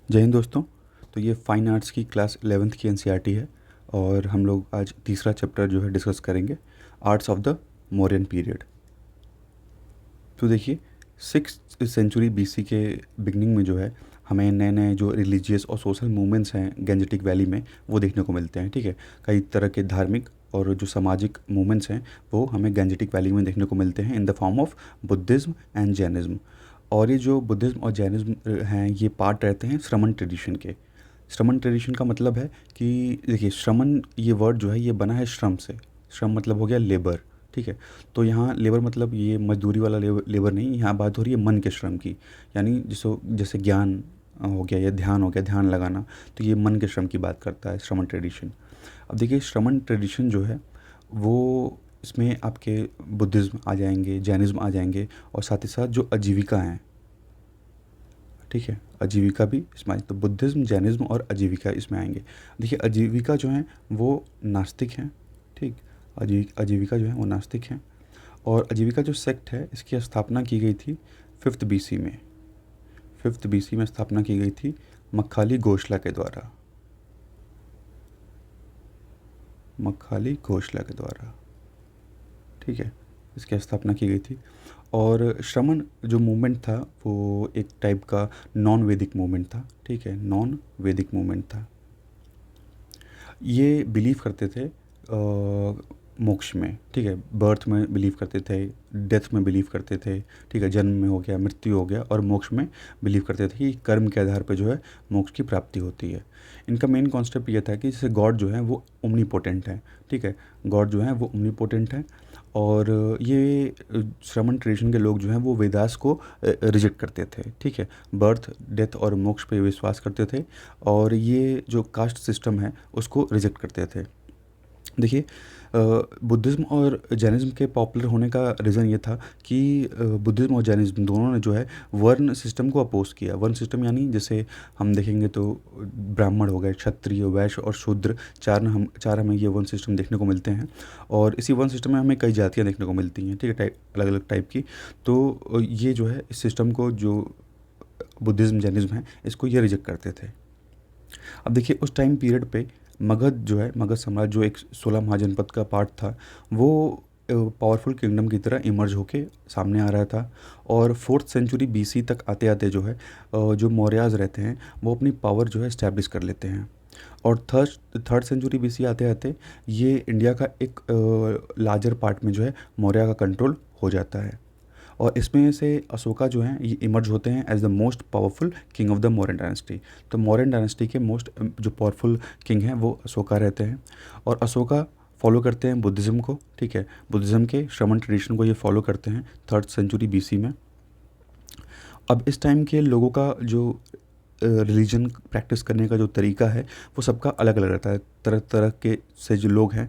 जय हिंद दोस्तों। तो ये फाइन आर्ट्स की क्लास 11th की एनसीईआरटी है और हम लोग आज तीसरा चैप्टर जो है डिस्कस करेंगे, arts of the Mauryan period. तो देखिए, 6th सेंचुरी बीसी के बिगनिंग में जो है हमें नए नए जो रिलीजियस और सोशल मूवमेंट्स हैं गैंजेटिक वैली में वो देखने को मिलते हैं। ठीक है, कई तरह के धार्मिक और जो सामाजिक मूवमेंट्स हैं वो हमें गैंजेटिक वैली में देखने को मिलते हैं in the form of Buddhism and Jainism. और ये जो बुद्धिज़्म और जैनिज़्म हैं ये पार्ट रहते हैं श्रमण ट्रेडिशन के। श्रमण ट्रेडिशन का मतलब है कि देखिए, श्रमण ये वर्ड जो है ये बना है श्रम से। श्रम मतलब हो गया लेबर। ठीक है, तो यहाँ लेबर मतलब ये मजदूरी वाला लेबर नहीं, यहाँ बात हो रही है मन के श्रम की। यानी जिसको जैसे ज्ञान हो गया या ध्यान हो गया, ध्यान लगाना, तो ये मन के श्रम की बात करता है श्रमण ट्रेडिशन। अब देखिए, श्रमण ट्रेडिशन जो है वो इसमें आपके बुद्धिज़्म आ जाएंगे, जैनिज़्म आ जाएंगे और साथ ही साथ जो आजीविका हैं। ठीक है, आजीविका भी इसमें आए, तो बुद्धिज़्म, जैनिज़्म और आजीविका इसमें आएंगे। देखिए, आजीविका जो हैं वो नास्तिक हैं। ठीक, आजीविका जो है वो नास्तिक हैं। और आजीविका जो सेक्ट है इसकी स्थापना की गई थी 5th बीसी में। 5th बीसी में स्थापना की गई थी मक्खाली घोषला के द्वारा। मक्खाली घोषला के द्वारा, ठीक है, इसकी स्थापना की गई थी। और श्रमण जो मूवमेंट था वो एक टाइप का नॉन वैदिक मूवमेंट था। ठीक है, नॉन वैदिक मूवमेंट था। ये बिलीव करते थे मोक्ष में। ठीक है, बर्थ में बिलीव करते थे, डेथ में बिलीव करते थे। ठीक है, जन्म में हो गया, मृत्यु हो गया, और मोक्ष में बिलीव करते थे कि कर्म के आधार पर जो है मोक्ष की प्राप्ति होती है। इनका मेन कॉन्सेप्ट ये था कि जैसे गॉड जो है वो ओमनीपोटेंट है। ठीक है, गॉड जो है वो ओमनीपोटेंट है। और ये श्रमण ट्रेडिशन के लोग जो हैं वो वेदास को रिजेक्ट करते थे। ठीक है, बर्थ, डेथ और मोक्ष पे विश्वास करते थे और ये जो कास्ट सिस्टम है उसको रिजेक्ट करते थे। देखिए, बुद्धिज़्म और जैनिज़्म के पॉपुलर होने का रीज़न ये था कि बुद्धिज़्म और जैनिज़्म दोनों ने जो है वर्ण सिस्टम को अपोज किया। वर्ण सिस्टम यानी जैसे हम देखेंगे तो ब्राह्मण हो गए, क्षत्रिय, वैश्य और शूद्र, चार हमें ये वर्ण सिस्टम देखने को मिलते हैं। और इसी वर्ण सिस्टम में हमें कई जातियाँ देखने को मिलती हैं। ठीक है, टाइप अलग अलग टाइप की। तो ये जो है इस सिस्टम को जो बुद्धिज़्म जैनिज़्म है इसको ये रिजेक्ट करते थे। अब देखिए, उस टाइम पीरियड पे मगध जो है, मगध साम्राज्य जो एक 16 महाजनपद का पार्ट था, वो पावरफुल किंगडम की तरह इमर्ज होके सामने आ रहा था। और 4th सेंचुरी बीसी तक आते आते जो है जो मौर्याज रहते हैं वो अपनी पावर जो है इस्टेब्लिश कर लेते हैं। और थर्ड सेंचुरी बीसी आते आते ये इंडिया का एक लार्जर पार्ट में जो है मौर्य का कंट्रोल हो जाता है। और इसमें से अशोका जो हैं ये इमर्ज होते हैं as the most powerful king of the Mauryan dynasty. तो मौर्यन डायनेस्टी के मोस्ट जो पावरफुल किंग हैं वो अशोका रहते हैं। और अशोका फॉलो करते हैं बुद्धिज़्म को। ठीक है, बुद्धिज़्म के श्रमण ट्रेडिशन को ये फॉलो करते हैं 3rd सेंचुरी बीसी में। अब इस टाइम के लोगों का जो रिलीजन प्रैक्टिस करने का जो तरीका है वो सबका अलग अलग रहता है। तरह तरह के से जो लोग हैं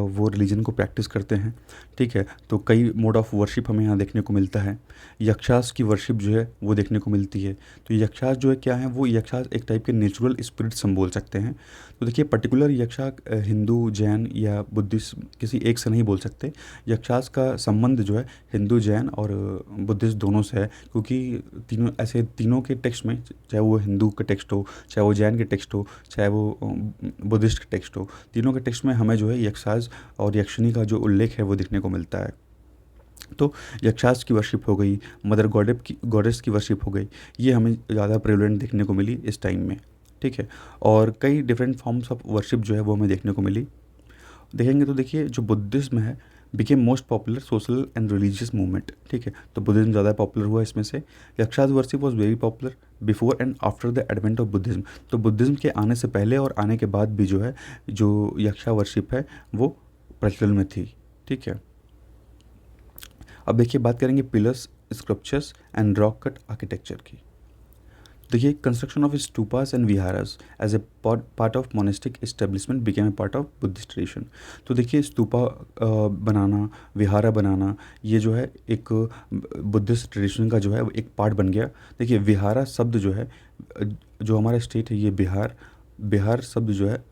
वो रिलीजन को प्रैक्टिस करते हैं। ठीक है, तो कई मोड ऑफ वर्शिप हमें यहाँ देखने को मिलता है। यक्षास की वर्शिप जो है वो देखने को मिलती है। तो यक्षास जो है क्या है, वो यक्षास एक टाइप के नेचुरल स्पिरिट्स हम बोल सकते हैं। तो देखिए, पर्टिकुलर यक्षा हिंदू, जैन या बुद्धिस्ट किसी एक से नहीं बोल सकते। यक्षास का संबंध जो है हिंदू, जैन और बुद्धिस्ट दोनों से है, क्योंकि तीनों ऐसे तीनों के टेक्स्ट में, चाहे वो हिंदू के टेक्स्ट हो, चाहे वो जैन के टेक्स्ट हो, चाहे वो बुद्धिस्ट के टेक्स्ट हो, तीनों के टेक्स्ट में हमें जो है यक्षास और यक्षिणी का जो उल्लेख है वो देखने को मिलता है। तो यक्षास की वर्शिप हो गई, मदर गॉडेस की वर्शिप हो गई, ये हमें ज़्यादा प्रेवलेंट देखने को मिली इस टाइम में। ठीक है, और कई डिफरेंट फॉर्म्स ऑफ वर्शिप जो है वो हमें देखने को मिली। देखेंगे तो देखिए, जो बुद्धिज़्म है became most popular social and religious movement. ठीक है, तो बुद्धिज़्म ज़्यादा पॉपुलर हुआ इसमें से। Yakshas worship was very popular before and after the advent of Buddhism. तो बुद्धिज़्म के आने से पहले और आने के बाद भी जो है जो यक्षा वर्शिप है वो प्रचलन में थी। ठीक है, अब देखिए बात करेंगे pillars, sculptures and rock cut architecture की। देखिए, construction of stupas and viharas as a part of monastic establishment became a part of Buddhist tradition. तो देखिए, स्तूपा बनाना, विहारा बनाना, ये जो है एक बुद्धिस्ट ट्रेडिशन का जो है वो एक पार्ट बन गया। देखिए, विहारा शब्द जो है जो हमारा स्टेट है ये बिहार, बिहार शब्द जो है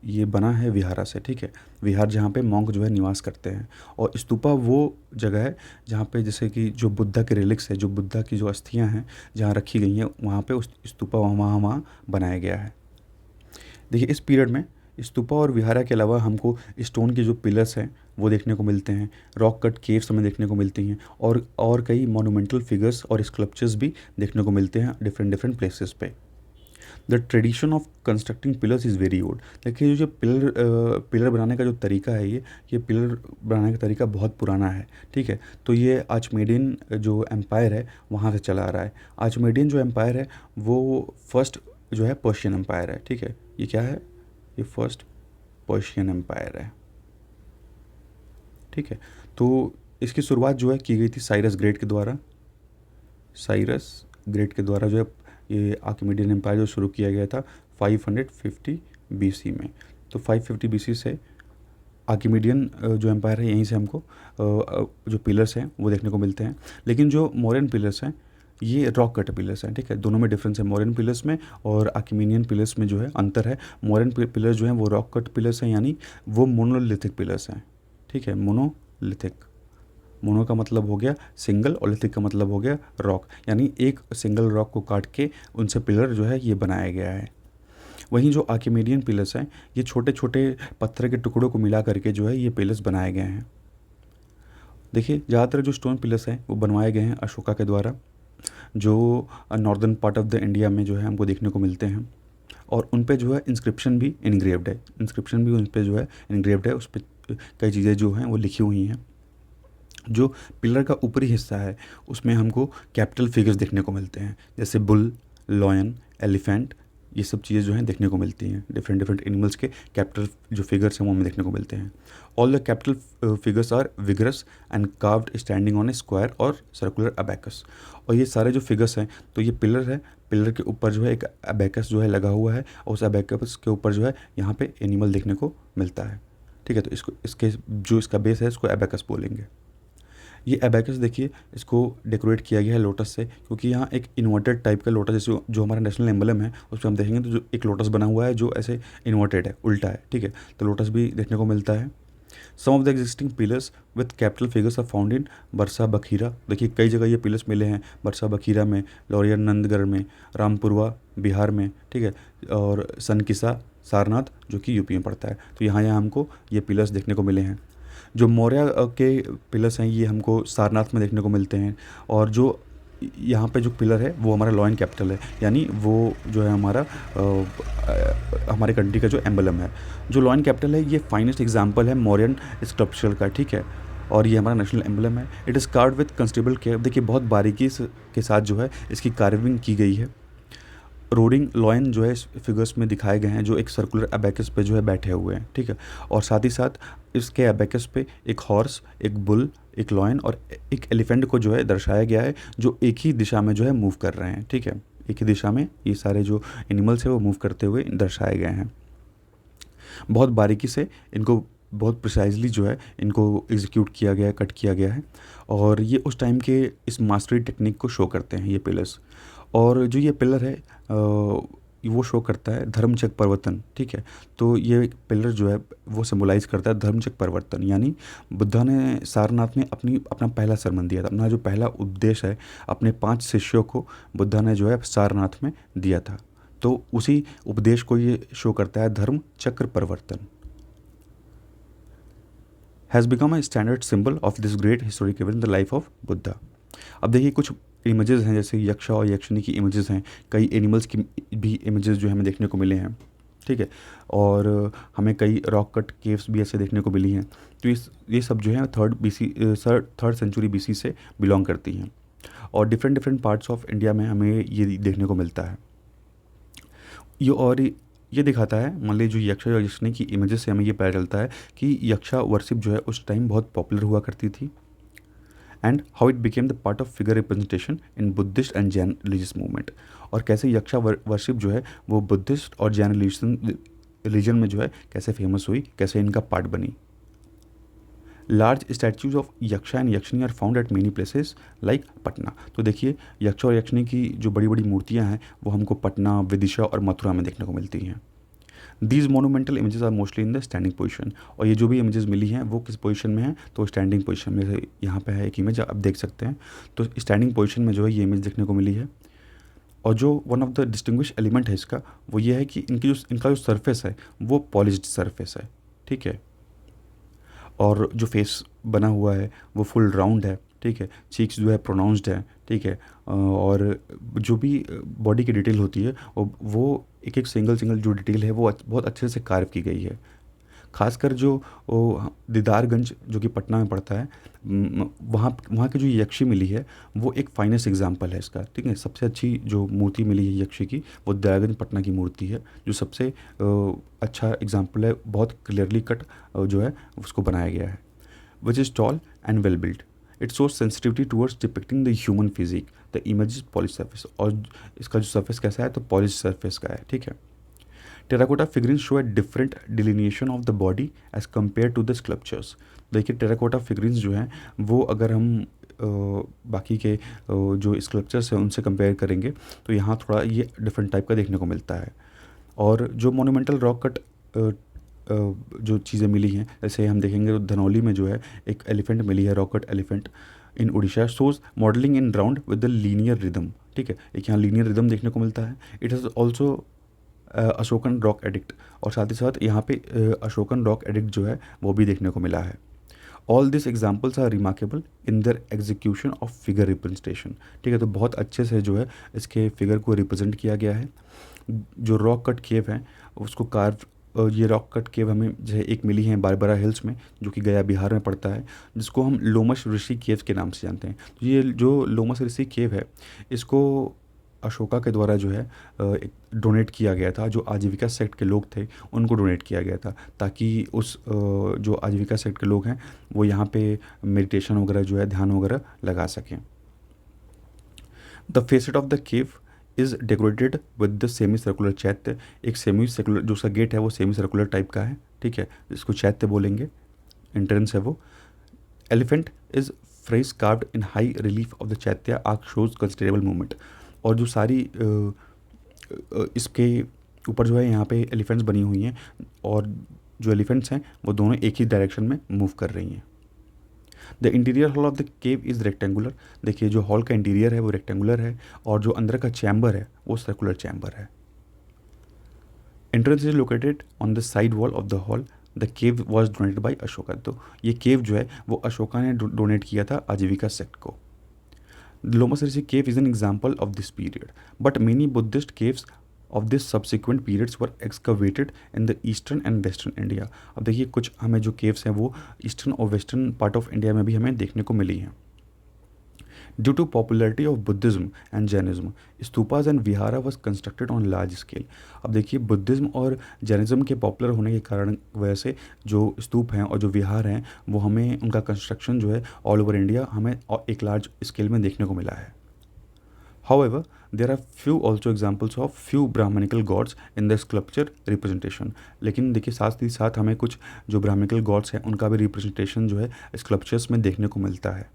ये बना है विहारा से, ठीक है। विहार जहाँ पे मॉन्क जो है निवास करते हैं, और स्तूपा वो जगह है जहाँ पे जैसे कि जो बुद्धा के रिलिक्स है, जो बुद्धा की जो अस्थियाँ हैं जहाँ रखी गई हैं, वहाँ पे उस स्तूपा वहाँ वहाँ बनाया गया है। देखिए इस पीरियड में स्तूपा और विहारा के अलावा हमको स्टोन के जो पिलर्स हैं वो देखने को मिलते हैं, रॉक कट केव्स हमें देखने को मिलती हैं, और कई मोनूमेंटल फिगर्स और स्कल्पचर्स भी देखने को मिलते हैं डिफरेंट डिफरेंट प्लेसेस पे। The tradition of constructing pillars is very old. देखिए जो पिलर बनाने का जो तरीका है, ये पिलर बनाने का तरीका बहुत पुराना है, ठीक है। तो ये आर्चमेडियन जो एम्पायर है वहाँ से चला आ रहा है। आर्चमेडियन जो एम्पायर है वो फर्स्ट जो है पर्शियन एम्पायर है, ठीक है। ये क्या है? ये फर्स्ट पर्शियन एम्पायर है, ठीक है। तो इसकी शुरुआत जो है की गई थी साइरस ग्रेट के द्वारा। साइरस ग्रेट के द्वारा जो है ये आर्किमेडियन एम्पायर जो शुरू किया गया था 550 बीसी में। तो 550 बीसी से आर्किमेडियन जो एम्पायर है यहीं से हमको जो पिलर्स हैं वो देखने को मिलते हैं। लेकिन जो मौर्यन पिलर्स हैं ये रॉक कट पिलर्स हैं, ठीक है। दोनों में डिफरेंस है, मौर्यन पिलर्स में और आर्किमेनियन पिलर्स में जो है अंतर है। मौर्यन पिलर्स जो हैं वो रॉक कट पिलर्स हैं, यानी वो मोनोलिथिक पिलर्स हैं, ठीक है। मोनोलिथिक, मोनो का मतलब हो गया सिंगल और लिथिक का मतलब हो गया रॉक, यानी एक सिंगल रॉक को काट के उनसे पिलर जो है ये बनाया गया है। वहीं जो आर्किमेडियन पिलर्स हैं ये छोटे छोटे पत्थर के टुकड़ों को मिला करके जो है ये पिलर्स बनाए गए हैं। देखिए ज़्यादातर जो स्टोन पिलर्स हैं वो बनवाए गए हैं अशोका के द्वारा, जो northern part of the India में जो है हमको देखने को मिलते हैं। और उन पे जो है इंस्क्रिप्शन भी इनग्रेव्ड है, इंस्क्रिप्शन भी उन पे जो है इनग्रेव्ड है, उस पर कई चीज़ें जो हैं वो लिखी हुई हैं। जो पिलर का ऊपरी हिस्सा है उसमें हमको कैपिटल फिगर्स देखने को मिलते हैं, जैसे बुल, लॉयन, एलिफेंट, ये सब चीज़ें जो हैं देखने को मिलती हैं। डिफरेंट डिफरेंट एनिमल्स के कैपिटल जो फिगर्स हैं वो हमें देखने को मिलते हैं। All the capital figures are vigorous and carved standing on a square और सर्कुलर अबैकस। और ये सारे जो फिगर्स हैं, तो ये पिलर है, पिलर के ऊपर जो है एक अबैकस जो है लगा हुआ है, और उस अबैकस के ऊपर जो है यहाँ पे एनिमल देखने को मिलता है, ठीक है। तो इसका बेस है इसको अबैकस बोलेंगे। ये अबैकस देखिए इसको डेकोरेट किया गया है लोटस से, क्योंकि यहाँ एक इन्वर्टेड टाइप का लोटस, जैसे जो हमारा नेशनल एम्बलम है उस पर हम देखेंगे तो जो एक लोटस बना हुआ है जो ऐसे इन्वर्टेड है, उल्टा है, ठीक है। तो लोटस भी देखने को मिलता है। Some of the existing pillars with capital figures are found in बरसा बखीरा। देखिए कई जगह ये पिलर्स मिले हैं, बरसा बखीरा में, लौरिया नंदगढ़ में, रामपुरवा बिहार में, ठीक है, और सनकिसा सारनाथ जो कि यूपी में पड़ता है। तो यहाँ यहाँ हमको ये पिलर्स देखने को मिले हैं। जो मौर्य के पिलर्स हैं ये हमको सारनाथ में देखने को मिलते हैं, और जो यहाँ पे जो पिलर है वो हमारा लॉयन कैपिटल है, यानी वो जो है हमारे कंट्री का जो एम्बलम है। जो लॉयन कैपिटल है ये फाइनेस्ट एग्जांपल है मौर्यन स्कल्पचर का, ठीक है, और ये हमारा नेशनल एम्बलम है। It is carved with considerable care. देखिए बहुत बारीकी के साथ जो है इसकी कार्विंग की गई है। रोडिंग लॉयन जो है इस फिगर्स में दिखाए गए हैं, जो एक सर्कुलर अबैकस पे जो है बैठे हुए हैं, ठीक है। और साथ ही साथ इसके अबैकस पे एक हॉर्स, एक बुल, एक लॉयन और एक एलिफेंट को जो है दर्शाया गया है, जो एक ही दिशा में जो है मूव कर रहे हैं, ठीक है। एक ही दिशा में ये सारे जो एनिमल्स हैं वो मूव करते हुए दर्शाए गए हैं। बहुत बारीकी से इनको, बहुत प्रिसाइजली जो है इनको एग्जीक्यूट किया गया है, कट किया गया है, और ये उस टाइम के इस मास्टरी टेक्निक को शो करते हैं ये पिलर्स। और जो ये पिलर है वो शो करता है धर्मचक्र परिवर्तन, ठीक है। तो ये पिलर जो है वो सिम्बलाइज़ करता है धर्मचक्र परिवर्तन, यानी बुद्धा ने सारनाथ में अपना पहला सरमन दिया था, अपना जो पहला उपदेश है अपने 5 शिष्यों को बुद्धा ने जो है सारनाथ में दिया था। तो उसी उपदेश को ये शो करता है धर्म चक्र परिवर्तन। Has become a standard symbol of this great historic event in the life of Buddha. अब देखिए कुछ इमेजेस हैं, जैसे यक्षा और यक्षिणी की इमेजेस हैं, कई एनिमल्स की भी इमेजेस जो हमें देखने को मिले हैं, ठीक है। और हमें कई रॉक कट केव्स भी ऐसे देखने को मिली हैं। तो ये सब जो है थर्ड सेंचुरी बीसी से बिलोंग करती हैं, और different different parts of India में हमें ये देखने को मिलता है। ये दिखाता है, मान लीजिए जो यक्षा और यक्षिणी की इमेजेस से हमें ये पता चलता है कि यक्षा वर्शिप जो है उस टाइम बहुत पॉपुलर हुआ करती थी, and how it became the part of figure representation in Buddhist and Jain religious movement. और कैसे यक्षा वर्शिप जो है वो बुद्धिस्ट और जैन रिलीजन में जो है कैसे फेमस हुई, कैसे इनका पार्ट बनी। Large statues of yaksha and yakshini are found at many places like Patna. तो देखिए यक्षा और यक्षिणी की जो बड़ी बड़ी मूर्तियाँ हैं वो हमको पटना, विदिशा और मथुरा में देखने को मिलती हैं। These monumental images are mostly in the standing position. और ये जो भी इमेजेस मिली हैं वो किस पोजीशन में है, तो स्टैंडिंग पोजीशन में। से यहाँ पे है एक इमेज आप देख सकते हैं, तो स्टैंडिंग पोजीशन में जो है ये इमेज देखने को मिली है। और जो one of the distinguish element है इसका, वो ये है कि इनका जो सरफेस है वो पॉलिश्ड सरफेस है, ठीक है। और जो फेस बना हुआ है वो फुल राउंड है, ठीक है। चीक्स जो है प्रोनाउंस्ड है, ठीक है। और जो भी बॉडी की डिटेल होती है वो एक एक सिंगल जो डिटेल है वो बहुत अच्छे से कार्व की गई है। खासकर जो दीदारगंज जो कि पटना में पड़ता है, वहाँ वहाँ की जो यक्षी मिली है वो एक फाइनेस्ट एग्जांपल है इसका, ठीक है। सबसे अच्छी जो मूर्ति मिली है यक्षी की वो दीदारगंज पटना की मूर्ति है, जो सबसे अच्छा एग्जांपल है। बहुत क्लियरली कट जो है उसको बनाया गया है। Which is tall and well build, it shows sensitivity towards depicting the human physique, the image is polish surface. और इसका जो सरफेस कैसा है, तो पॉलिश सरफेस का है, ठीक है। Terracotta figuring show a different delineation of the body as compare to the sculptures. देखिए टेराकोटा फिगरिंग्स जो हैं वो अगर हम बाकी के जो स्कल्पचर्स हैं उनसे कंपेयर करेंगे तो यहाँ थोड़ा ये डिफरेंट टाइप का देखने को मिलता है। और जो मोनूमेंटल रॉक कट जो चीज़ें मिली हैं, जैसे हम देखेंगे तो धनौली में जो है एक एलिफेंट मिली है, rock cut elephant in Orissa, shows modelling in round with the linear rhythm, ठीक है। एक यहाँ लीनियर रिदम देखने को मिलता है। It has also Ashokan rock edict, और साथ ही साथ यहाँ पे अशोकन रॉक एडिक्ट जो है वो भी देखने को मिला है। All this examples are remarkable in their execution of figure representation, ठीक है। तो बहुत अच्छे से जो है इसके फिगर को रिप्रेजेंट किया गया है। जो रॉक कट केव है उसको कार्व, ये रॉक कट केव हमें जो है एक मिली है बारबरा हिल्स में, जो कि गया बिहार में पड़ता है, जिसको हम लोमश ऋषि केव के नाम से जानते हैं। तो ये जो लोमश ऋषि केव है इसको अशोका के द्वारा जो है डोनेट किया गया था। जो आजीविका सेक्ट के लोग थे उनको डोनेट किया गया था, ताकि उस जो आजीविका सेक्ट के लोग हैं वो यहाँ पे मेडिटेशन वगैरह जो है ध्यान वगैरह लगा सकें। The facet of the cave is decorated with the semi circular चैत्य। एक सेमी सर्कुलर जो उसका गेट है वो सेमी सर्कुलर टाइप का है, ठीक है, इसको चैत्य बोलेंगे। एंट्रेंस है वो। Elephant is fresh carved in high relief of the चैत्य आर्क शोज कंसिडरेबल मूवमेंट। और जो सारी इसके ऊपर जो है यहाँ पे एलिफेंट्स बनी हुई हैं, और जो एलिफेंट्स हैं वो दोनों एक ही डायरेक्शन में मूव कर रही हैं। The interior hall of the cave is rectangular. देखिए जो हॉल का इंटीरियर है वो रेक्टेंगुलर है, और जो अंदर का चैम्बर है वो सर्कुलर चैम्बर है। Entrance is located on the side wall of the hall. The cave was donated by Ashoka. तो ये केव जो है वो अशोका ने डोनेट किया था आजीविका सेक्ट को। The Lomas Rishi cave is an example of this period, but many Buddhist caves of this subsequent periods were excavated in the eastern and western India. अब देखिए कुछ हमें जो caves हैं वो ईस्टर्न और वेस्टर्न पार्ट ऑफ इंडिया में भी हमें देखने को मिली हैं। Due to popularity of Buddhism and Jainism, stupas and vihara was constructed on large scale. अब देखिए बुद्धिज़्म और जैनिज़्म के पॉपुलर होने के कारण वजह से जो स्तूप हैं और जो विहार हैं वो हमें उनका कंस्ट्रक्शन जो है ऑल ओवर इंडिया हमें एक लार्ज स्केल में देखने को मिला है। However, there are few also examples of few Brahmanical gods in the sculpture representation. लेकिन देखिए साथ ही साथ हमें कुछ जो ब्राह्मणिकल गॉड्स हैं उनका भी रिप्रेजेंटेशन जो है स्कल्पचर्स में देखने को मिलता है।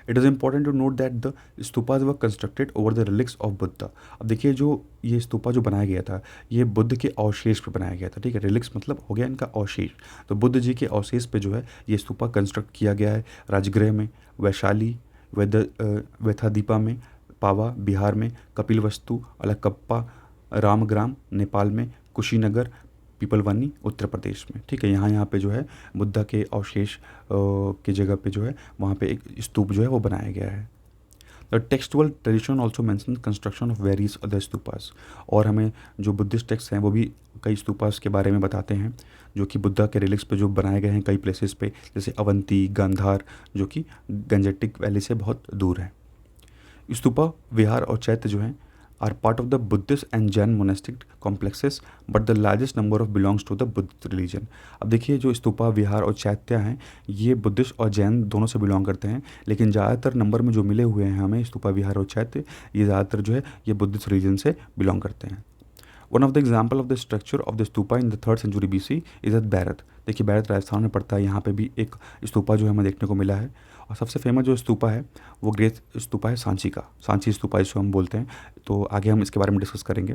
It is important to note that the stupas were constructed over the relics of Buddha. अब देखिए जो ये स्तूपा जो बनाया गया था ये बुद्ध के अवशेष पर बनाया गया था, ठीक है। रिलिक्स मतलब हो गया इनका अवशेष, तो बुद्ध जी के अवशेष पे जो है ये स्तूपा कंस्ट्रक्ट किया गया है। राजगृह में, वैशाली, वेथादीपा में, पावा बिहार में, कपिलवस्तु, अलकप्पा, रामग्राम नेपाल में, कुशीनगर, पीपलवानी उत्तर प्रदेश में, ठीक है। यहाँ पे जो है बुद्धा के अवशेष की जगह पे जो है वहाँ पे एक स्तूप जो है वो बनाया गया है। The textual tradition also mention construction of various other stupas. और हमें जो बुद्धिस्ट टेक्स्ट हैं वो भी कई स्तूपास के बारे में बताते हैं जो कि बुद्धा के रिलिक्स पे जो बनाए गए हैं कई प्लेसेस पे, जैसे अवंती, गांधार, जो कि गंजेटिक वैली से बहुत दूर है। स्तूपा, विहार और चैत्य जो हैं are part of the Buddhist and Jain monastic complexes, but the largest number of belongs to the Buddhist religion. अब देखिए जो स्तूपा, विहार और चैत्य हैं ये बुद्धिस्ट और जैन दोनों से बिलोंग करते हैं, लेकिन ज़्यादातर नंबर में जो मिले हुए हैं हमें स्तूपा, विहार और चैत्य ये ज़्यादातर जो है ये बुद्धिस्ट रिलीजन से बिलोंग करते हैं। One of the example of the structure of the stupa in the 3rd century BC is at Bairat. देखिए बैरत राजस्थान में पड़ता है, यहाँ पे भी एक स्तूपा जो है हमें देखने को मिला है। और सबसे फेमस जो स्तूपा है वो ग्रेट स्तूपा है सांची का, सांची स्तूपा जिसको हम बोलते हैं। तो आगे हम इसके बारे में डिस्कस करेंगे।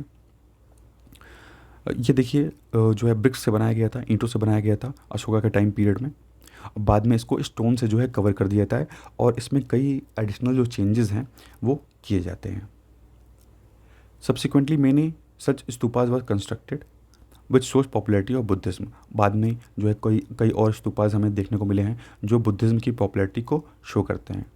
ये देखिए जो है ब्रिक्स से बनाया गया था, ईंटों से बनाया गया था अशोका के टाइम पीरियड में। बाद में इसको स्टोन से जो है कवर कर दिया जाता है और इसमें कई एडिशनल जो चेंजेस हैं वो किए जाते हैं। Subsequently many such stupas were constructed which shows popularity of Buddhism. बाद में जो है कई और स्तूपाज हमें देखने को मिले हैं जो बुद्धिज्म की पॉपुलैरिटी को शो करते हैं।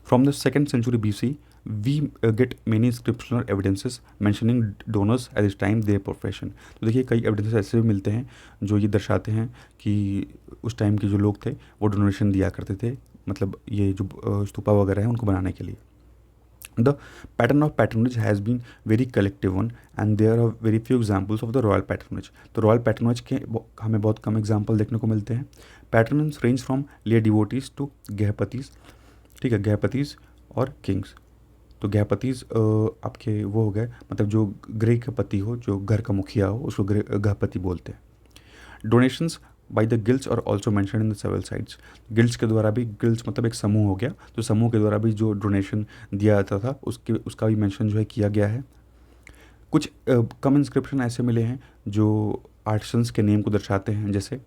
From the second century BC we get many inscriptional evidences mentioning donors at this time their profession. तो देखिए कई एविडेंसेस ऐसे भी मिलते हैं जो ये दर्शाते हैं कि उस टाइम के जो लोग थे वो डोनेशन दिया करते थे, मतलब ये जो स्तूपा वगैरह है उनको बनाने के लिए। The pattern of patronage has been very collective one and there are very few examples of the royal patronage। तो रॉयल पैट्रोनेज के हमें बहुत कम एग्जाम्पल देखने को मिलते हैं। पैट्रनस रेंज फ्रॉम ले डिवोटीज टू गृहपतिज, ठीक है, गृहपतिज और किंग्स। तो गृहपतिज आपके वो हो गए, मतलब जो गृह का पति हो, जो घर का मुखिया हो, उसको गृहपति बोलते हैं। डोनेशंस बाई द गिल्ड्स और also mention in the several sites. Guilds के द्वारा भी, गिल्ड्स मतलब एक समूह हो गया, तो समूह के द्वारा भी जो डोनेशन दिया जाता था उसका भी मेंशन जो है किया गया है। कुछ कम इंस्क्रिप्शन ऐसे मिले हैं जो आर्टिसंस के नेम को दर्शाते हैं, जैसे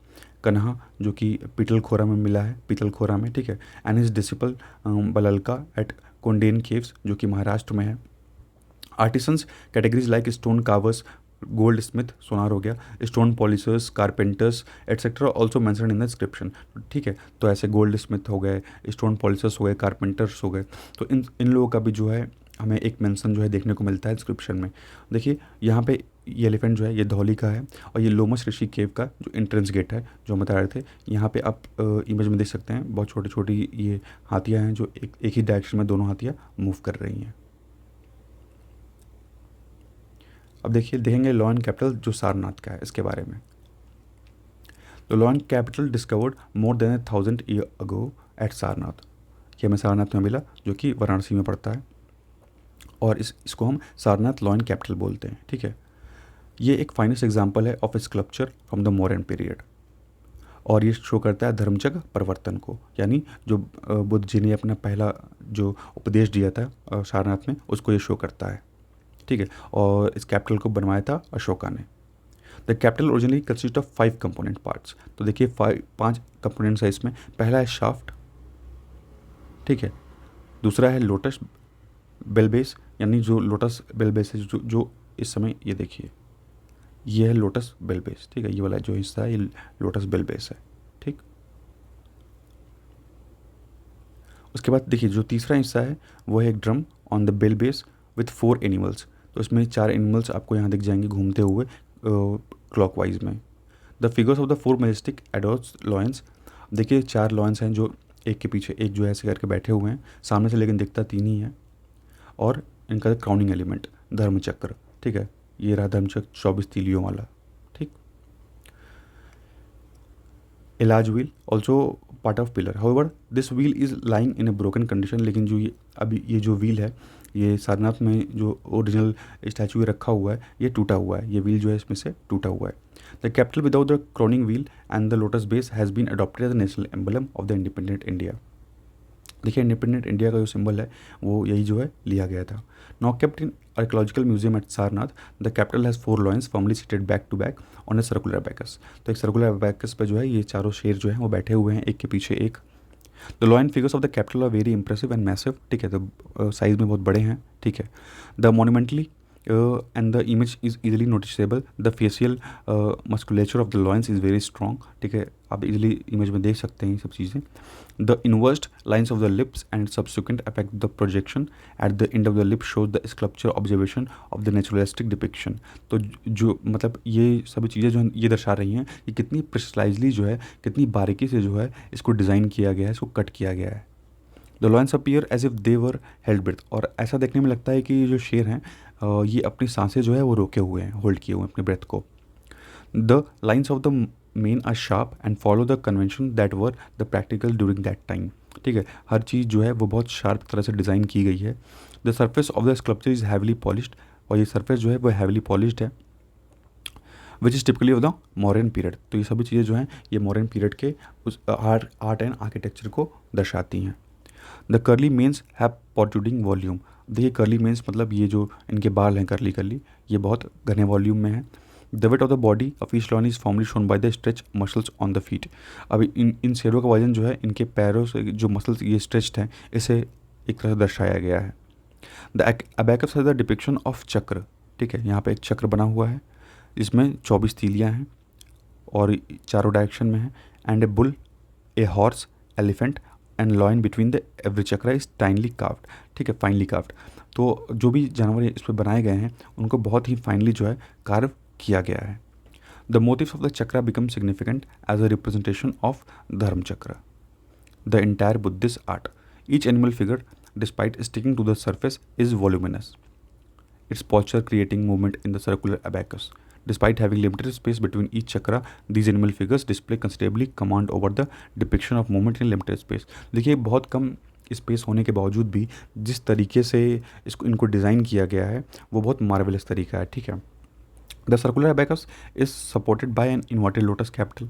कन्हा जो कि पीतलखोरा में मिला है, पीतलखोरा में, ठीक है, and his disciple Balalaka at Kondane caves जो कि महाराष्ट्र में है। Artisans categories like stone carvers, goldsmith, सोनार हो गया, stone polishers, carpenters etcetera also mention in the description, ठीक है। तो ऐसे गोल्ड स्मिथ हो गए, स्टोन पॉलिशर्स हो गए, कारपेंटर्स हो गए, तो इन लोगों का भी जो है हमें एक मेंशन जो है देखने को मिलता है डिस्क्रिप्शन में। देखिए यहाँ पे ये एलिफेंट जो है ये धौली का है और ये लोमस ऋषि केव का जो एंट्रेंस गेट है जो हम बता रहे थे। यहाँ पे आप इमेज में देख सकते हैं बहुत छोटी छोटी ये हाथियाँ हैं जो एक ही डायरेक्शन में दोनों हाथियाँ मूव कर रही हैं। अब देखेंगे लॉ एंड कैपिटल जो सारनाथ का है इसके बारे में। The lion capital discovered more than 1000 year ago at Sarnath. ये हमें सारनाथ में मिला जो कि वाराणसी में पड़ता है और इसको हम सारनाथ लॉ एंड कैपिटल बोलते हैं, ठीक है। ये एक फाइनेस्ट एग्जाम्पल है of A sculpture from the modern period और ये शो करता है धर्मचक्र परिवर्तन को, यानी जो बुद्ध जी ने अपना पहला जो उपदेश दिया था सारनाथ में उसको ये शो करता है, ठीक है। और इस कैपिटल को बनवाया था अशोका ने। The capital originally consist of 5 component parts. तो देखिए 5 कंपोनेंट्स है इसमें। पहला है शाफ्ट, ठीक है। दूसरा है लोटस बेल बेस, यानी जो लोटस बेल बेस है जो इस समय ये देखिए ये है लोटस बेल बेस, ठीक है। ये वाला जो हिस्सा है ये लोटस बेल बेस है, ठीक। उसके बाद देखिए जो तीसरा हिस्सा है वो है एक drum on the bell base with 4 animals. तो इसमें 4 एनिमल्स आपको यहाँ दिख जाएंगे घूमते हुए क्लॉकवाइज में। The figures of the 4 majestic addorsed lions. देखिए 4 लॉयंस हैं जो एक के पीछे एक जो है ऐसे करके बैठे हुए हैं सामने से, लेकिन दिखता 3 ही है। और इनका क्राउनिंग एलिमेंट धर्मचक्र, ठीक है। ये रहा धर्मचक्र 24 तीलियों वाला, ठीक। इलाज wheel also part of pillar, however this wheel is lying in A broken condition. लेकिन जो ये जो व्हील है ये सारनाथ में जो ओरिजिनल स्टैचू रखा हुआ है ये टूटा हुआ है, ये व्हील जो है इसमें से टूटा हुआ है। The capital without the crowning wheel and the lotus base has been adopted as the national emblem of the independent India. देखिए इंडिपेंडेंट इंडिया का जो सिंबल है वो यही जो है लिया गया था। Now kept in archaeological museum at Sarnath, the capital has 4 lions formerly seated back to back on a circular abacus. तो एक सर्कुलर बैकस पे जो है ये चारों शेर जो है वो बैठे हुए हैं एक के पीछे एक। The lion figures of the capital R very impressive and massive, ठीक है। तो साइज में बहुत बड़े हैं, ठीक है। The monumentally and the image is easily noticeable. The facial musculature of the lions is very strong, ठीक है। आप इजीली इमेज में देख सकते हैं ये सब चीज़ें। The inversed lines of the lips and subsequent affect the projection at the end of the lip show the sculpture observation of the naturalistic depiction. तो जो मतलब ये सभी चीज़ें जो ये दर्शा रही हैं कि कितनी प्रिसाइजली जो है, कितनी बारीकी से जो है इसको डिज़ाइन किया गया है, इसको कट किया गया है। The lions appear as if they were held breath, और ऐसा देखने में लगता है कि ये जो शेर हैं ये अपनी सांसें जो है वो रोके हुए हैं, होल्ड किए हुए हैं अपने ब्रेथ को। The lines of the mane are sharp and follow the convention that were the practical during that time, ठीक है। हर चीज़ जो है वो बहुत शार्प तरह से डिज़ाइन की गई है। The surface of the sculpture is heavily polished, और ये सर्फेस जो है वो हैवली पॉलिश्ड है, which is typically of the modern period. तो ये सभी चीज़ें जो हैं ये मॉडर्न पीरियड के उस आर्ट एंड आर्किटेक्चर को दर्शाती हैं। The curly manes have protruding volume, देखिए कर्ली मीन्स मतलब ये जो इनके बाल हैं कर्ली कर्ली, ये बहुत घने वॉल्यूम में है। The weight of the body of each lawn is formally shown by the stretch muscles on the feet. अब इन शेरों का वजन जो है इनके पैरों से जो मसल्स ये स्ट्रेच्ड हैं इसे एक तरह से दर्शाया गया है। द अबैकस है द डिपिक्शन ऑफ चक्र, ठीक है, यहाँ पे एक चक्र बना हुआ है, इसमें 24 तीलियाँ हैं और चारों डायरेक्शन में है। And a bull, a horse, elephant and lion between the every chakra is finely carved, ठीक है, फाइनली काफ्ड। तो जो भी जानवर इस पर बनाए गए हैं उनको बहुत ही फाइनली जो है कार्व किया गया है। The motifs of the chakra become significant as a representation of dharma chakra, the entire Buddhist art. Each animal figure, despite sticking to the surface, is voluminous, its posture creating movement in the circular abacus. Despite having limited space between each chakra, these animal figures display considerably command over the depiction of movement in limited space. देखिए बहुत कम space होने के बावजूद भी जिस तरीके से इसको इनको डिज़ाइन किया गया है वो बहुत मार्वेलस तरीका है, ठीक है। The circular abacus is supported by an inverted lotus capital,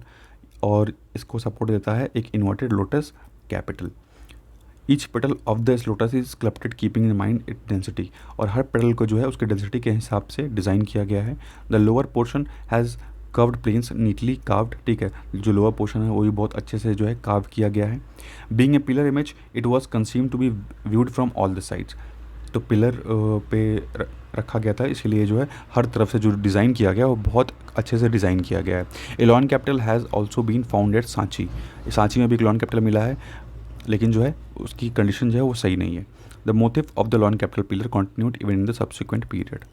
और इसको सपोर्ट देता है एक inverted lotus capital. Each petal of this lotus is sculpted keeping in mind it density, और हर पेटल को जो है उसके डेंसिटी के हिसाब से डिज़ाइन किया गया है। The lower portion has curved planes neatly carved, ठीक है, जो लोअर पोर्शन है वो भी बहुत अच्छे से जो है कार्व किया गया है। Being a pillar image it was conceived to be viewed from all the sides, तो पिलर पे रखा गया था, इसीलिए जो है हर तरफ से जो डिज़ाइन किया गया वो बहुत अच्छे से डिज़ाइन किया गया है। A lion capital has also been found at Sanchi, Sanchi में भी एक लॉन कैपिटल मिला है, लेकिन जो है उसकी कंडीशन जो है वो सही नहीं है। The motive of the lawn capital pillar continued even in the subsequent period,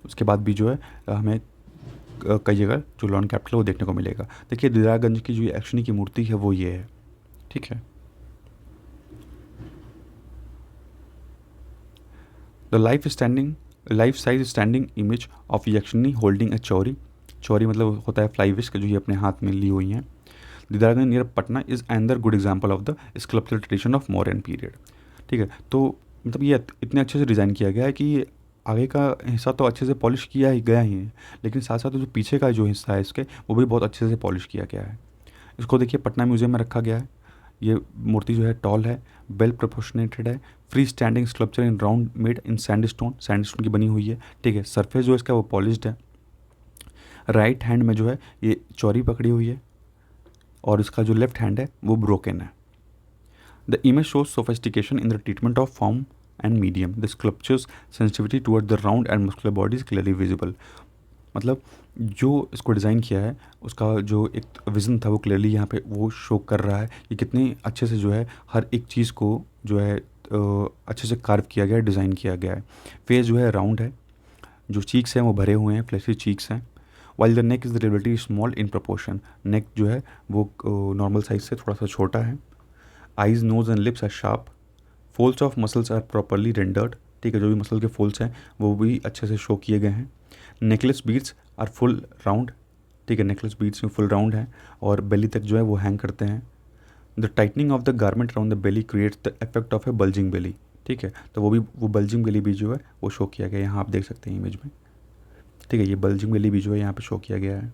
उसके बाद भी जो है हमें कई जगह जो लॉन कैपिटल वो देखने को मिलेगा। देखिए दीदारगंज की जो एक्शनी की मूर्ति है वो ये है, ठीक है। The life size standing image of यक्षिनी holding a Chauri, Chauri मतलब होता है फ्लाई विस्क जो ये अपने हाथ में ली हुई हैं। Didarganj near Patna is another good example of the sculptural tradition of modern period, ठीक है। तो मतलब ये इतने अच्छे से डिज़ाइन किया गया है कि ये आगे का हिस्सा तो अच्छे से पॉलिश किया ही गया ही है, लेकिन साथ साथ जो पीछे का जो हिस्सा है इसके वो भी बहुत अच्छे से पॉलिश किया गया है। इसको देखिए पटना म्यूजियम में रखा गया है। ये मूर्ति जो है टॉल है, वेल प्रोपोर्शनेटेड है, free standing sculpture in round made in sandstone की बनी हुई है, ठीक है। सरफेस जो है इसका वो पॉलिश्ड है। राइट हैंड में जो है ये चौरी पकड़ी हुई है और इसका जो लेफ्ट हैंड है वो ब्रोकन है। The image shows sophistication in the treatment of form and medium, the sculptures sensitivity toward the round and muscular body is clearly visible. मतलब जो इसको डिज़ाइन किया है उसका जो एक विज़न था वो क्लियरली यहाँ पे वो शो कर रहा है कि कितने अच्छे से जो है हर एक चीज़ को जो है अच्छे से कार्व किया गया है, डिज़ाइन किया गया है। फेस जो है राउंड है, जो चीक्स हैं वो भरे हुए हैं, फ्लैशी चीक्स हैं। While the neck is relatively small in proportion, neck जो है वो नॉर्मल साइज से थोड़ा सा छोटा है। Eyes, nose and lips are sharp, folds of muscles are properly rendered, ठीक है, जो भी मसल के फोल्ड्स हैं वो भी अच्छे से शो किए गए हैं। Necklace beads are full round, ठीक है, नेकलेस बीड्स में फुल राउंड है और बेली तक जो है वो हैंग करते हैं। The tightening of the garment around the belly creates the effect of a bulging belly, ठीक है, तो वो बल्जिंग बेली भी जो है वो शो किया गया है, यहाँ आप देख सकते हैं इमेज में, ठीक है, ये बल्जिंग बेली भी जो है यहाँ पे शो किया गया है।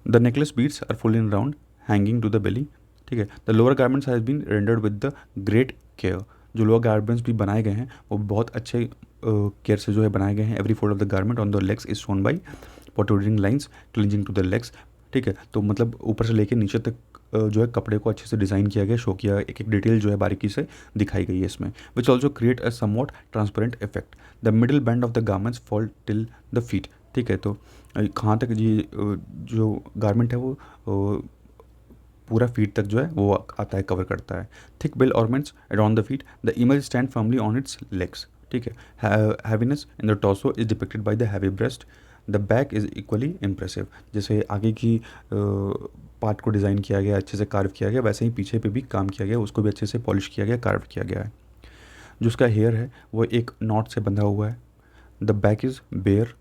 The necklace beads are full in round hanging to the belly, ठीक है। The lower garments has been rendered with the great care, जो लोअर गारमेंट्स भी बनाए गए हैं वो बहुत अच्छे केयर से जो है बनाए गए हैं। Every fold of the garment on the legs is shown by protruding lines clinging to the legs, ठीक है, तो मतलब ऊपर से लेकर नीचे तक जो है कपड़े को अच्छे से डिज़ाइन किया गया, शो किया, एक एक डिटेल जो है बारीकी से दिखाई गई है इसमें, which also create a somewhat transparent effect. The middle band of the garments fall till the feet, ठीक है, तो कहाँ तक ये जो गारमेंट है वो पूरा फीट तक जो है वो आता है, कवर करता है। Thick bell ornaments around the feet, the image stand firmly on its legs, ठीक है। Heaviness in the torso is depicted by the heavy breast, the back is equally impressive, जैसे आगे की पार्ट को डिज़ाइन किया गया, अच्छे से कार्व किया गया, वैसे ही पीछे पे भी काम किया गया, उसको भी अच्छे से पॉलिश किया गया, कार्व किया गया है। जो उसका हेयर है वो एक नॉट से बंधा हुआ है। The back is bare,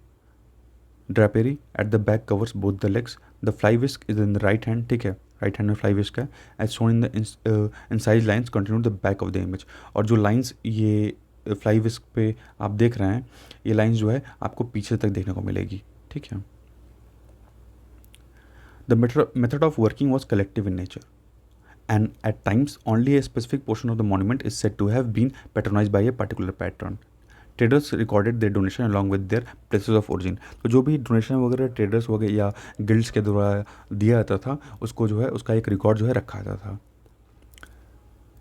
drapery at the back covers both the legs, the fly whisk is in the right hand, ठीक है, राइट हैंड में फ्लाई विस्क है। As shown in the incised lines continue the back of the image, और जो lines ये fly विस्क पे आप देख रहे हैं ये लाइन्स जो है आपको पीछे तक देखने को मिलेगी, ठीक है। The method of working was collective in nature, and at times only a specific portion of the monument is said to have been patronized by a particular patron. Traders recorded their donation along with their places of origin. तो जो भी donation वगैरह traders वगैरह या guilds के द्वारा दिया जाता था, उसको जो है उसका एक रिकॉर्ड जो है रखा जाता था।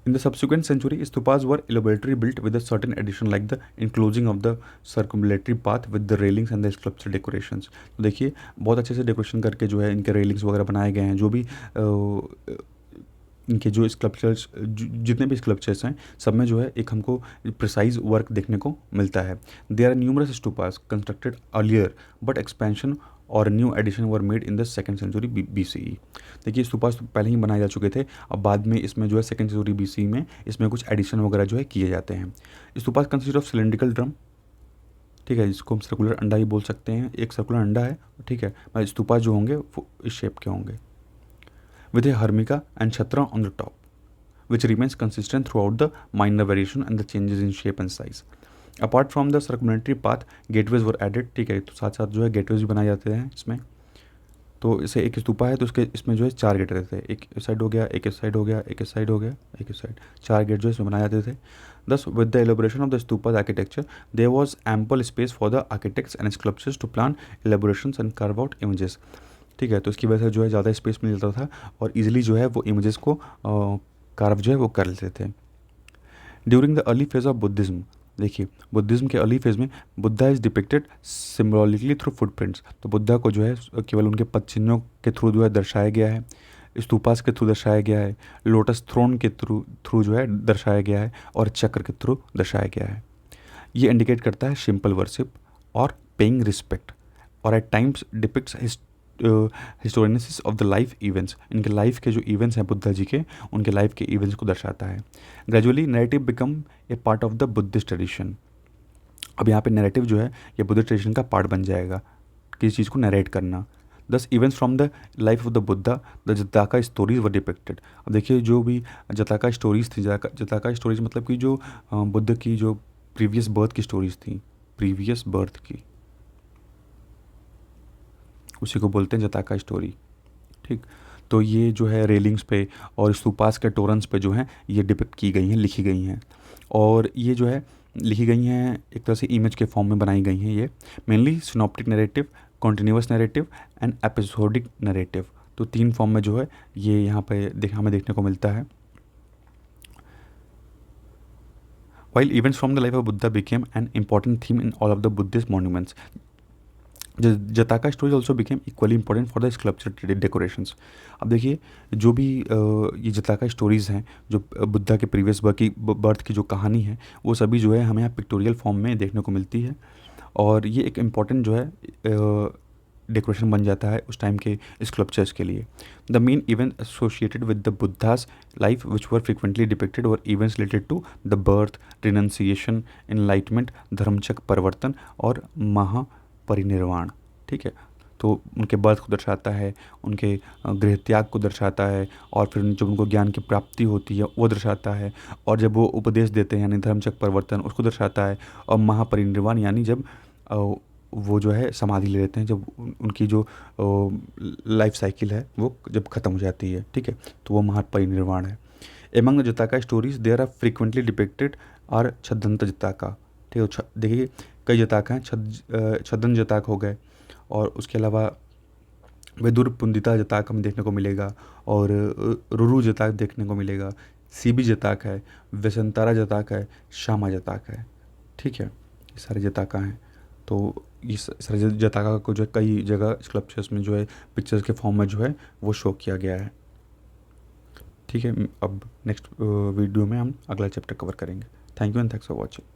In the subsequent century, stupas were elaborately built with a certain addition like the enclosing of the circumambulatory path with the railings and the sculpture decorations। तो देखिए बहुत अच्छे से डेकोरेशन करके जो है इनके रेलिंग्स वगैरह बनाए गए हैं। जो भी इनके जो स्कल्पचर्स जितने भी स्कल्पचर्स हैं सब में जो है एक हमको प्रिसाइज वर्क देखने को मिलता है। There are numerous stupas constructed earlier but expansion और new addition were made in the second century BCE। देखिए स्तूपास तो पहले ही बनाए जा चुके थे, अब बाद में इसमें जो है सेकेंड सेंचुरी BCE में इसमें कुछ एडिशन वगैरह जो है किए जाते हैं। Stupas consist of cylindrical drum, ठीक है, जिसको हम सर्कुलर अंडा ही बोल सकते हैं। एक सर्कुलर अंडा है, ठीक है। स्तूपास जो होंगे वो इस शेप के होंगे with a hermica and chhatra on the top, which remains consistent throughout the minor variation and the changes in shape and size. Apart from the circumambulatory path, gateways were added, ठीक है। तो साथ साथ जो है gateways भी बनाए जाते हैं इसमें। तो इसे एक स्तूपा है तो उसके इसमें जो है 4 गेट रहते थे, एक इस साइड हो गया, एक इस साइड हो गया, एक इस साइड हो गया, एक इस साइड, 4 गेट जो है इसमें बनाए जाते थे। Thus, with the elaboration of the stupa's architecture, there was ample space for the architects and sculptors to plan elaborations and carve out images, ठीक है। तो इसकी वजह से जो है ज़्यादा स्पेस मिल जाता था और इजीली जो है वो इमेजेस को कार्व जो है वो कर लेते थे। During the early phase of Buddhism, देखिए बुद्धिज्म के अर्ली फेज में Buddha is depicted symbolically through footprints. तो बुद्धा को जो है केवल उनके पद चिन्हों के थ्रू जो है दर्शाया गया है, स्तूपास के थ्रू दर्शाया गया है, लोटस थ्रोन के थ्रू जो है दर्शाया गया है और चक्र के थ्रू दर्शाया गया है। ये इंडिकेट करता है सिंपल वर्शिप और पेइंग रिस्पेक्ट, और at times depicts histories of the life events. इनके लाइफ के जो इवेंट्स हैं बुद्धा जी के, उनके लाइफ के इवेंट्स को दर्शाता है। Gradually narrative become a part of the Buddhist tradition. अब यहाँ पे नैरेटिव जो है ये बुद्धिस्ट ट्रेडिशन का पार्ट बन जाएगा, किसी चीज़ को नरेट करना। These events from the life of the Buddha the jataka stories were depicted. अब देखिए जो भी जताका स्टोरीज थी, जताका स्टोरीज मतलब कि जो बुद्ध की जो प्रीवियस बर्थ की स्टोरीज थी, प्रीवियस बर्थ की, उसी को बोलते हैं जताका स्टोरी, ठीक। तो ये जो है रेलिंग्स पे और स्तूपास के टोरन्स पे जो है ये डिपिक्ट की गई हैं, लिखी गई हैं, और ये जो है लिखी गई हैं एक तरह से इमेज के फॉर्म में बनाई गई हैं। ये mainly synoptic narrative, continuous narrative and episodic narrative, तो 3 फॉर्म में जो है ये यहाँ पे हमें देखने को मिलता है। While events from the life of Buddha became an important theme in all of the Buddhist monuments, jataka stories also became equally important for the sculpture decorations. अब देखिए जो भी ये जताका स्टोरीज़ हैं, जो बुद्धा के प्रीवियस बर्थ की जो कहानी है, वो सभी जो है हमें यहाँ पिक्टोरियल फॉर्म में देखने को मिलती है, और ये एक इम्पॉर्टेंट जो है डेकोरेशन बन जाता है उस टाइम के स्कल्पचर्स के लिए। The main event associated with the Buddha's life which were frequently depicted were events related to the birth, renunciation, enlightenment, Dharmachakra Parivartan और महापरिनिर्वाण, ठीक है। तो उनके बर्थ को दर्शाता है, उनके गृह त्याग को दर्शाता है, और फिर जब उनको ज्ञान की प्राप्ति होती है वो दर्शाता है, और जब वो उपदेश देते हैं यानी धर्मचक्र परिवर्तन उसको दर्शाता है, और महापरिनिर्वाण यानी जब वो जो है समाधि ले लेते हैं, जब उनकी जो लाइफ साइकिल है वो जब ख़त्म हो जाती है, ठीक है, तो वो महापरिनिर्वाण है। Among the jataka stories there are frequently depicted are Chhaddanta jataka, ठीक है। देखिए कई जताक हैं, छद्दन जताक हो गए, और उसके अलावा विदुर पुंदिता जताक हमें देखने को मिलेगा, और रुरु जताक देखने को मिलेगा, सीबी जताक है, वसंतारा जताक है, श्यामा जताक है, ठीक है। ये सारे जताका हैं। तो इस सारे जताका को जो है कई जगह स्कल्पचर्स में जो है पिक्चर्स के फॉर्म में जो है वो शो किया गया है, ठीक है। अब नेक्स्ट वीडियो में हम अगला चैप्टर कवर करेंगे। Thank you and thanks for watching.